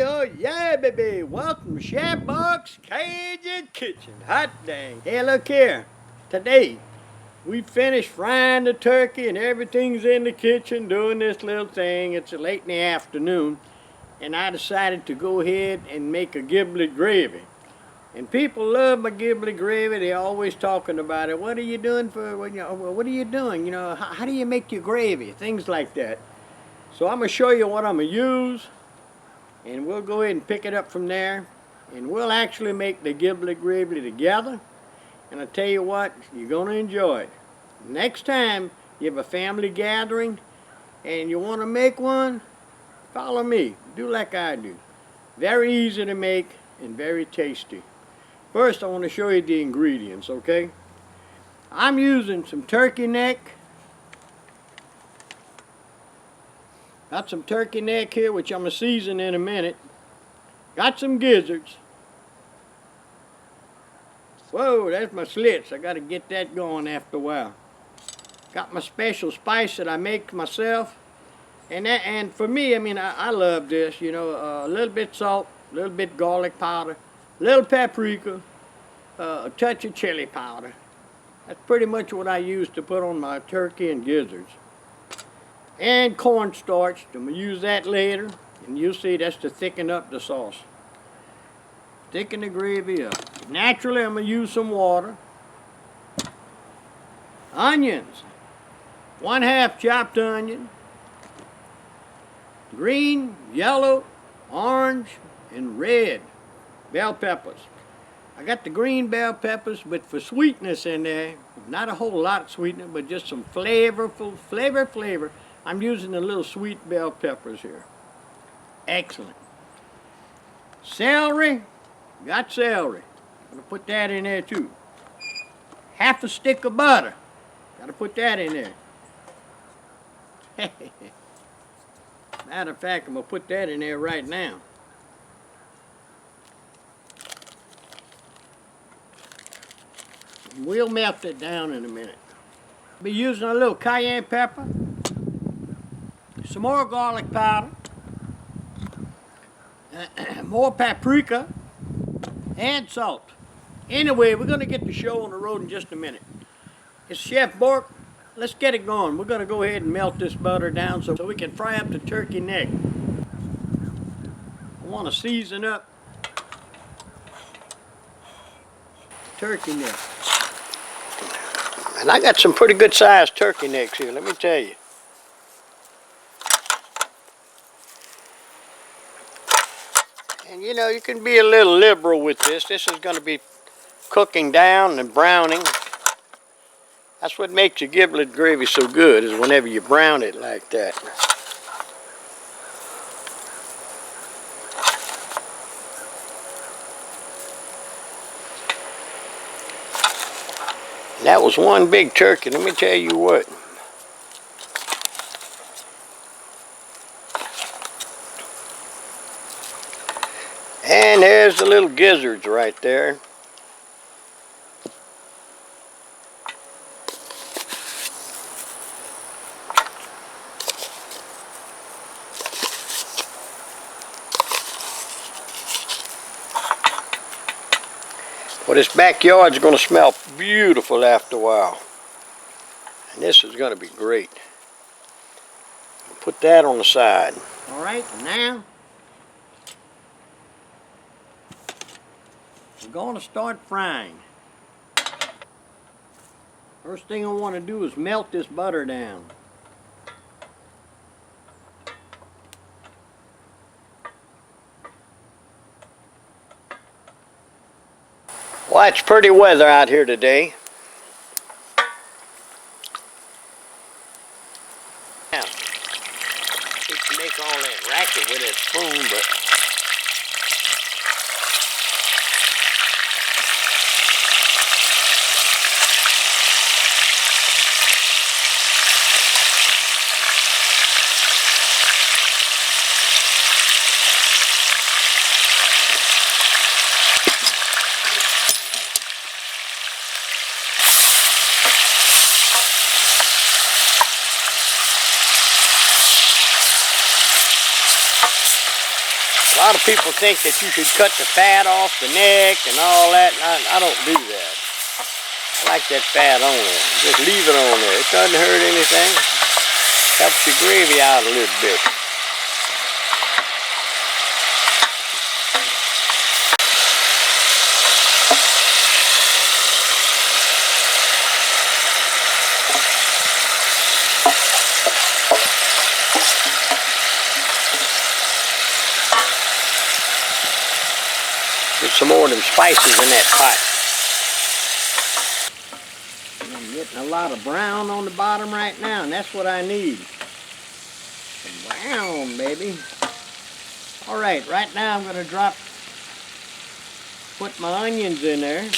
Oh yeah, baby. Welcome to Chef Bourque's Cajun Kitchen. Hot dang. Hey, look here. Today, we finished frying the turkey and everything's in the kitchen doing this little thing. It's late in the afternoon, and I decided to go ahead and make a giblet gravy. And people love my giblet gravy. They're always talking about it. What are you doing what are you doing? How do you make your gravy? Things like that. So I'm going to show you what I'm going to use. And we'll go ahead and pick it up from there. And we'll actually make the giblet gravy together. And I tell you what, you're going to enjoy it. Next time you have a family gathering and you want to make one, follow me. Do like I do. Very easy to make and very tasty. First, I want to show you the ingredients, okay? I'm using some turkey neck. Got some turkey neck here, which I'm going to season in a minute. Got some gizzards. Whoa, that's my slits. I got to get that going after a while. Got my special spice that I make myself. And for me, I love this, a little bit salt, a little bit garlic powder, a little paprika, a touch of chili powder. That's pretty much what I use to put on my turkey and gizzards. And cornstarch. I'm going to use that later, and you'll see that's to thicken up the sauce. Thicken the gravy up. Naturally, I'm going to use some water. Onions. 1/2 chopped onion. Green, yellow, orange, and red bell peppers. I got the green bell peppers, but for sweetness in there, not a whole lot of sweetness, but just some flavor. I'm using the little sweet bell peppers here. Excellent. Celery. Got celery. Gotta put that in there too. 1/2 stick of butter. Gotta put that in there. Matter of fact, I'm gonna put that in there right now. We'll melt it down in a minute. Be using a little cayenne pepper. Some more garlic powder, more paprika, and salt. Anyway, we're going to get the show on the road in just a minute. It's Chef Bourque. Let's get it going. We're going to go ahead and melt this butter down so we can fry up the turkey neck. I want to season up turkey neck. And I got some pretty good sized turkey necks here, let me tell you. And you can be a little liberal with this. This is going to be cooking down and browning. That's what makes your giblet gravy so good, is whenever you brown it like that. That was one big turkey, let me tell you what. And there's the little gizzards right there. Well, this backyard's going to smell beautiful after a while. And this is going to be great. I'll put that on the side. All right, now we're going to start frying. First thing I want to do is melt this butter down. Well, it's pretty weather out here today. Now, you can make all that racket with that spoon, but lot of people think that you should cut the fat off the neck and all that. And I don't do that. I like that fat on there. Just leave it on there. It doesn't hurt anything. Helps your gravy out a little bit. Get some more of them spices in that pot. I'm getting a lot of brown on the bottom right now, and that's what I need. Some brown, baby. All right, right now I'm going to put my onions in there.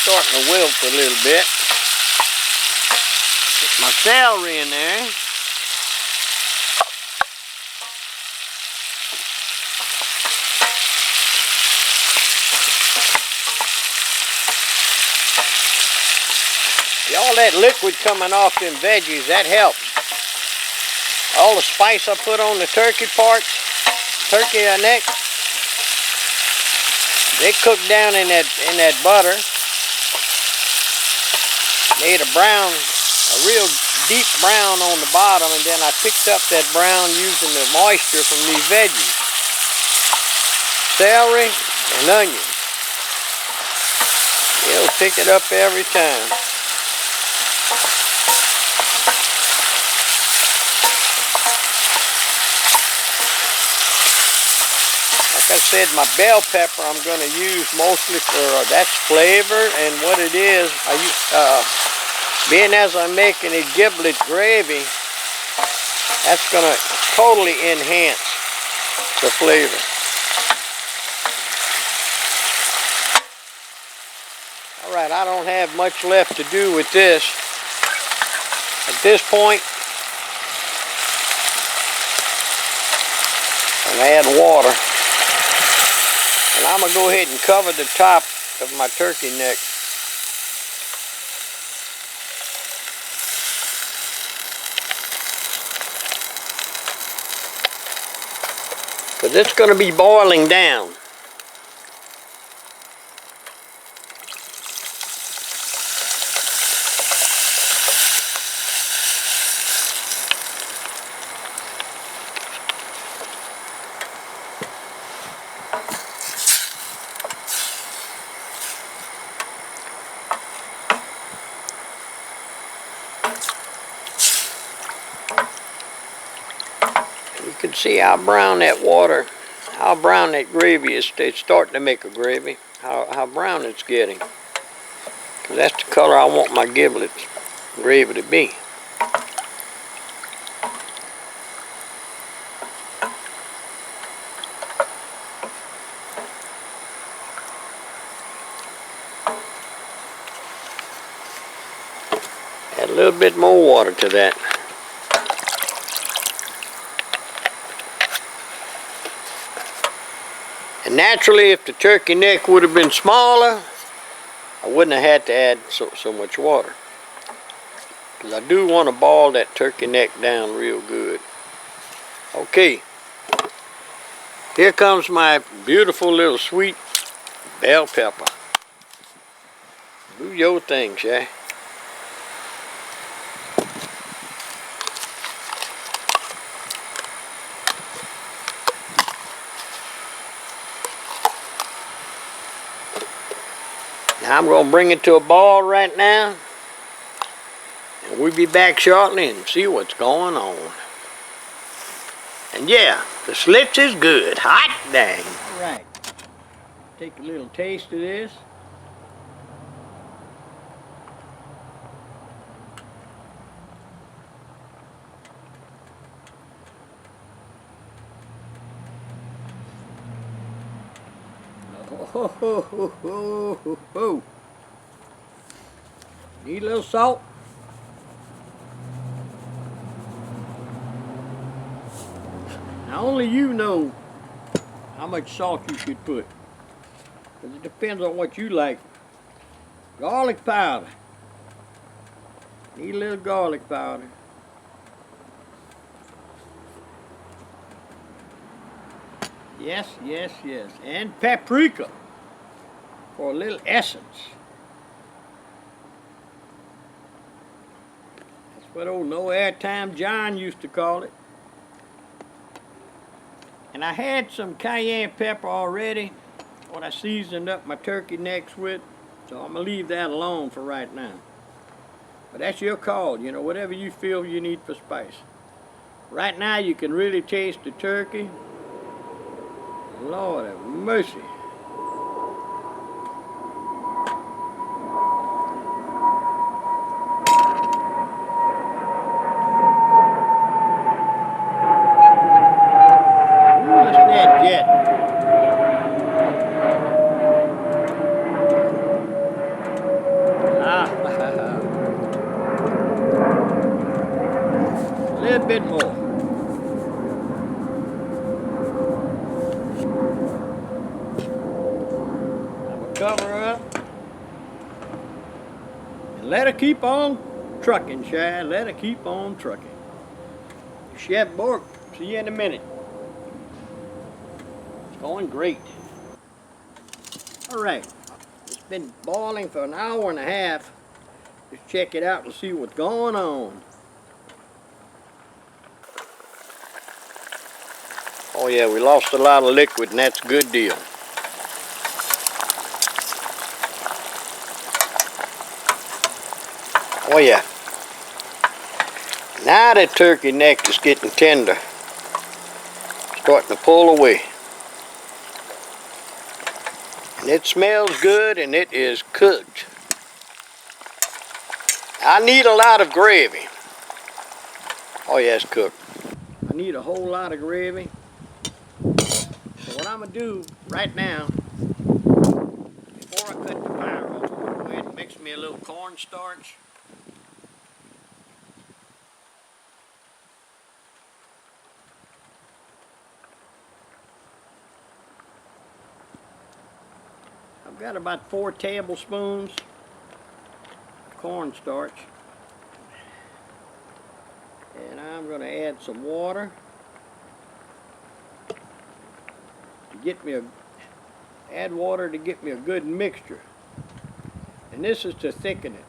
Starting to wilt a little bit. Put my celery in there. All that liquid coming off them veggies, that helps. All the spice I put on the turkey neck, they cook down in that butter. Made a real deep brown on the bottom, and then I picked up that brown using the moisture from these veggies. Celery and onions. It'll pick it up every time. Like I said, my bell pepper I'm going to use mostly for that's flavor, and what it is, I use being as I'm making a giblet gravy, that's going to totally enhance the flavor. All right, I don't have much left to do with this. At this point, I'm going to add water. And I'm going to go ahead and cover the top of my turkey neck. Because it's going to be boiling down. You can see how brown that water, how brown that gravy is. It's starting to make a gravy. How brown it's getting. 'Cause that's the color I want my giblet gravy to be. Add a little bit more water to that. And naturally, if the turkey neck would have been smaller, I wouldn't have had to add so much water. Because I do want to ball that turkey neck down real good. Okay. Here comes my beautiful little sweet bell pepper. Do your thing, Chef. Now I'm going to bring it to a boil right now. And we'll be back shortly and see what's going on. And yeah, the slits is good. Hot dang. All right. Take a little taste of this. Oh, ho, ho, ho, ho, ho. Need a little salt. Now only you know how much salt you should put, because it depends on what you like. Garlic powder. Need a little garlic powder. Yes, yes, yes. And paprika for a little essence. That's what old No Airtime John used to call it. And I had some cayenne pepper already, what I seasoned up my turkey necks with, so I'm going to leave that alone for right now. But that's your call, you know, whatever you feel you need for spice. Right now you can really taste the turkey. Lord have mercy. Ooh, look at that jet. A little bit more. Cover up and let her keep on trucking, Shad. Let her keep on trucking. Chef Bourque, see you in a minute. It's going great. All right, it's been boiling for an hour and a half. Just check it out and see what's going on. Oh yeah, we lost a lot of liquid, and that's a good deal. Oh yeah. Now that turkey neck is getting tender. Starting to pull away. And it smells good and it is cooked. I need a lot of gravy. Oh yeah, it's cooked. I need a whole lot of gravy. So what I'm going to do right now, before I cut the fire off, I'm going to go ahead and mix me a little cornstarch. I've got about 4 tablespoons of cornstarch. And I'm going to add some water to get me a good mixture. And this is to thicken it.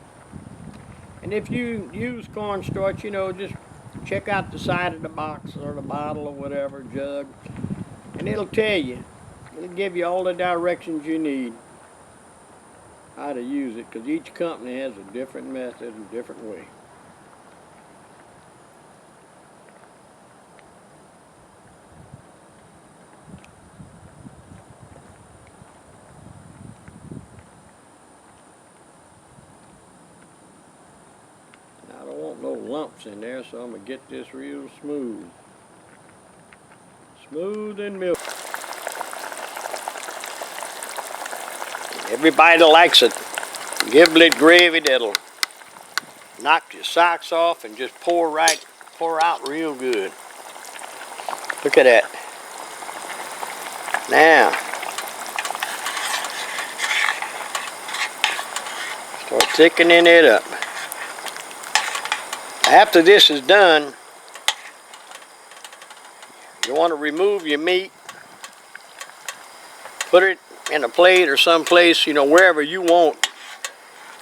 And if you use cornstarch, you know, just check out the side of the box or the bottle or whatever, jug, and it'll tell you. It'll give you all the directions you need how to use it, because each company has a different method and different way. I don't want no lumps in there, so I'm going to get this real smooth. Smooth and milky. Everybody likes a Giblet gravy that'll knock your socks off and just pour out real good. Look at that. Now, start thickening it up. After this is done, you want to remove your meat, put it in a plate or someplace, you know, wherever you want.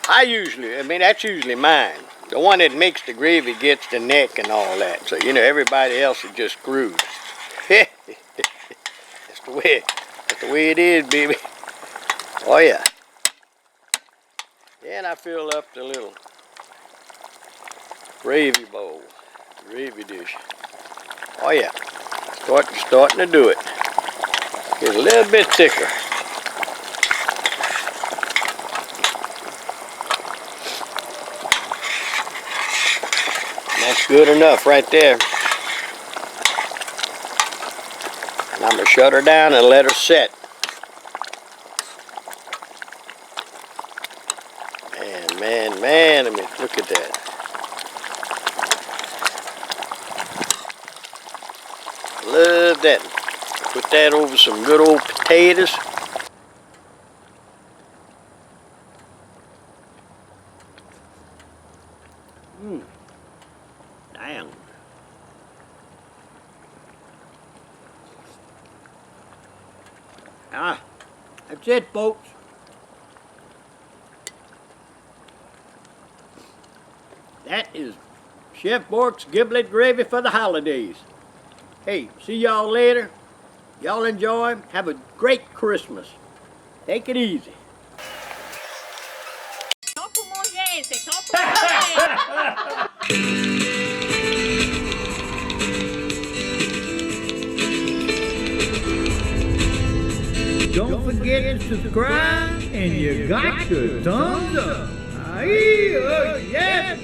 That's usually mine. The one that makes the gravy gets the neck and all that. So, you know, everybody else is just screwed. That's the way it is, baby. Oh yeah. Then I fill up the little gravy bowl, gravy dish. Oh yeah, starting to do it. Get a little bit thicker. That's good enough right there. And I'm going to shut her down and let her set. Man, I mean, look at that. Love that. Put that over some good old potatoes. Damn. Ah, that's it, folks. That is Chef Bourque's Giblet gravy for the holidays. Hey, see y'all later. Y'all enjoy. Have a great Christmas. Take it easy. Don't forget to subscribe and you got your thumbs up. Aye, yes.